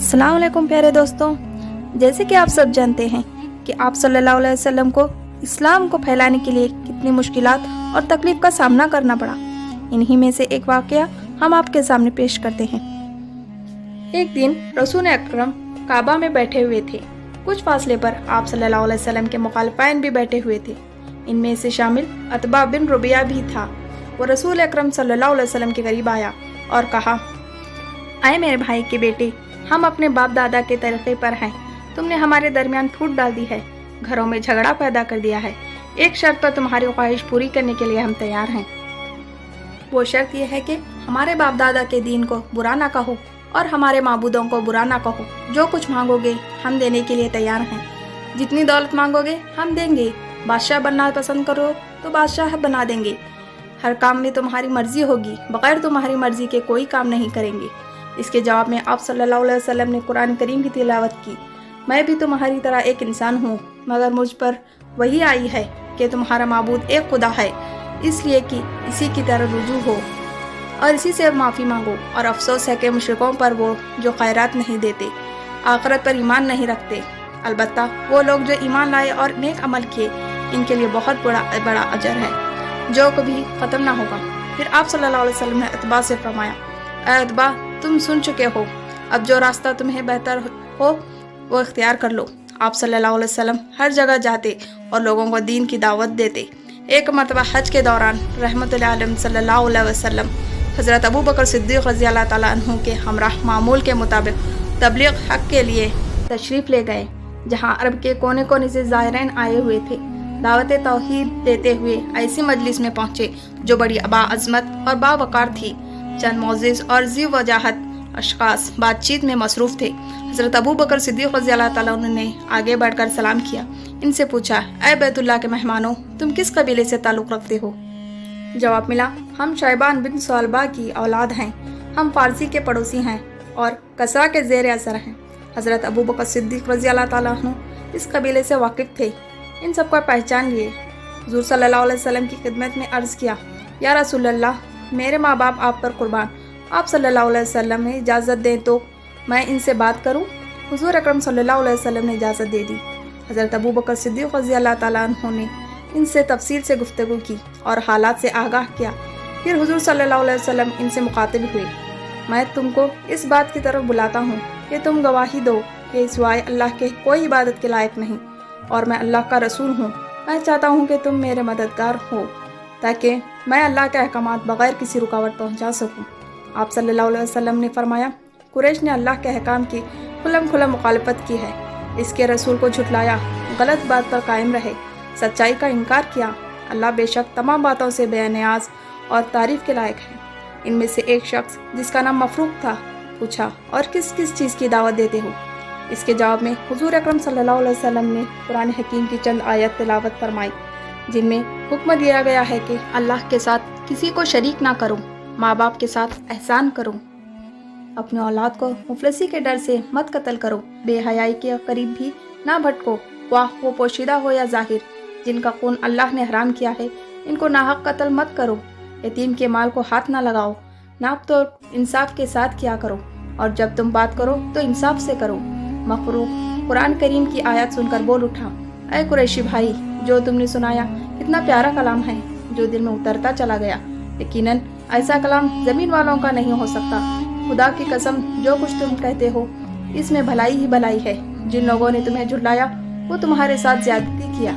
अस्सलाम वालेकुम प्यारे दोस्तों, जैसे कि आप सब जानते हैं कि आप सल्लल्लाहु अलैहि वसल्लम को इस्लाम को फैलाने के लिए कितनी मुश्किलात और तकलीफ का सामना करना पड़ा। इन्हीं में से एक वाक़या हम आपके सामने पेश करते हैं। एक दिन रसूल अकरम काबा में बैठे हुए थे। कुछ फासले पर आप सल्लल्लाहु अलैहि वसल्लम के मुखालिफाइन भी बैठे हुए थे। इनमें से शामिल अतबा बिन रुबिया भी था। वो रसूल अकरम सल्लल्लाहु अलैहि वसल्लम के करीब आया और कहा, आए मेरे भाई के बेटे, हम अपने बाप दादा के तरीक़े पर हैं। तुमने हमारे दरमियान फूट डाल दी है, घरों में झगड़ा पैदा कर दिया है। एक शर्त पर तुम्हारी ख्वाहिश पूरी करने के लिए हम तैयार हैं। वो शर्त यह है कि हमारे बाप दादा के दीन को बुरा ना कहो और हमारे माबूदों को बुरा ना कहो। जो कुछ मांगोगे हम देने के लिए तैयार हैं। जितनी दौलत मांगोगे हम देंगे। बादशाह बनना पसंद करो तो बादशाह बना देंगे। हर काम में तुम्हारी मर्जी होगी, बगैर तुम्हारी मर्जी के कोई काम नहीं करेंगे। इसके जवाब में आप सल्लल्लाहु अलैहि वसल्लम ने कुरान करीम की तिलावत की। मैं भी तुम्हारी तरह एक इंसान हूँ, मगर मुझ पर वही आई है कि तुम्हारा माबूद एक खुदा है, इसलिए कि इसी की तरफ रुजू हो और इसी से माफ़ी मांगो। और अफसोस है कि मुशरिकों पर वो जो खैरात नहीं देते, आखिरत पर ईमान नहीं रखते। अलबत्ता वो लोग जो ईमान लाए और नेक अमल किए, इनके लिए बहुत बड़ा अजर है जो कभी ख़त्म ना होगा। फिर आप सल्लल्लाहु अलैहि वसल्लम ने अतबा से फरमाया, ऐ अतबा, तुम सुन चुके हो, अब जो रास्ता तुम्हें बेहतर हो वो इख्तियार कर लो। आप सल्लल्लाहु अलैहि वसल्लम हर जगह जाते और लोगों को दीन की दावत देते। एक मरतबा हज के दौरान रहमतुल आलम सल्लल्लाहु अलैहि वसल्लम हज़रत अबू बकर सिद्दीक़ रज़ी अल्लाह ताला अन्हु के हमराह मामूल के मुताबिक तबलीग हक़ के लिए तशरीफ़ ले गए, जहाँ अरब के कोने कोने से ज़ायरीन आए हुए थे। दावत तौहीद देते हुए ऐसी मजलिस में पहुँचे जो बड़ी बाअज़मत और बावक़ार थी। चंद मोअज़्ज़िज़ और ज़ी वजाहत अशख़ास बातचीत में मसरूफ़ थे। हज़रत अबू बकर सिद्दीक़ रज़ी अल्लाह ताला अन्हु ने आगे बढ़कर सलाम किया। इनसे पूछा, ऐ बैतुल्लाह के मेहमानों, तुम किस कबीले से ताल्लुक़ रखते हो? जवाब मिला, हम शैबान बिन सलबा की औलाद हैं। हम फ़ारसी के पड़ोसी हैं और कसरा के ज़ेर असर हैं। हज़रत अबू बकर सिद्दीक़ रज़ी अल्लाह ताला अन्हु इस कबीले से वाकिफ़ थे। इन सबको पहचान लिए हुज़ूर सल्लल्लाहु अलैहि वसल्लम की खिदमत में अर्ज़ किया, या रसूलल्लाह, मेरे माँ बाप आप पर कुर्बान, आप सल्लल्लाहु अलैहि वसल्लम ने इजाज़त दें तो मैं इनसे बात करूं? हुज़ूर अकरम सल्लल्लाहु अलैहि वसल्लम ने इजाज़त दे दी। हज़रत अबू बकर सिद्दीक़ रज़ी अल्लाह ताला अन्हु ने इनसे तफसील से गुफ्तगू की और हालात से आगाह किया। फिर हुज़ूर सल्लल्लाहु अलैहि वसल्लम इनसे मुखातिब हुए, मैं तुमको इस बात की तरफ बुलाता हूँ कि तुम गवाही दो कि सिवाय अल्लाह के कोई इबादत के लायक नहीं और मैं अल्लाह का रसूल हूँ। मैं चाहता हूँ कि तुम मेरे मददगार हो ताकि मैं अल्लाह के अहकामात बग़ैर किसी रुकावट पहुँचा सकूँ। आप सल्लल्लाहु अलैहि वसल्लम ने फरमाया, कुरैश ने अल्लाह के अहकाम की खुल्लम मुखालफत की है, इसके रसूल को झुटलाया, गलत बात पर कायम रहे, सच्चाई का इनकार किया। अल्लाह बेशक तमाम बातों से बेनियाज और तारीफ़ के लायक है। इनमें से एक शख्स जिसका नाम मफरूक था पूछा, और किस किस चीज़ की दावत देते हो? इसके जवाब में हुज़ूर अकरम सल्लल्लाहु अलैहि वसल्लम ने कुरान हकीम की चंद आयत तिलावत फरमाई, जिनमें हुक्म दिया गया है कि अल्लाह के साथ किसी को शरीक ना करो, माँ बाप के साथ एहसान करो, अपने औलाद को मुफलसी के डर से मत कत्ल करो, बेहयाई के करीब भी ना भटको, वाह वो पोशीदा हो या ज़ाहिर, जिनका खून अल्लाह ने हराम किया है, इनको नाहक कत्ल मत करो, यतीम के माल को हाथ ना लगाओ, नाप तो इंसाफ के साथ किया करो, और जब तुम बात करो तो इंसाफ से करो। मफरूक कुरान करीम की आयत सुनकर बोल उठा, ऐ कुरैशी भाई, जो तुमने सुनाया कितना प्यारा कलाम है जो दिल में उतरता चला गया। यकीनन ऐसा कलाम ज़मीन वालों का नहीं हो सकता। खुदा की कसम, जो कुछ तुम कहते हो इसमें भलाई ही भलाई है। जिन लोगों ने तुम्हें झुटलाया वो तुम्हारे साथ ज़्यादती किया।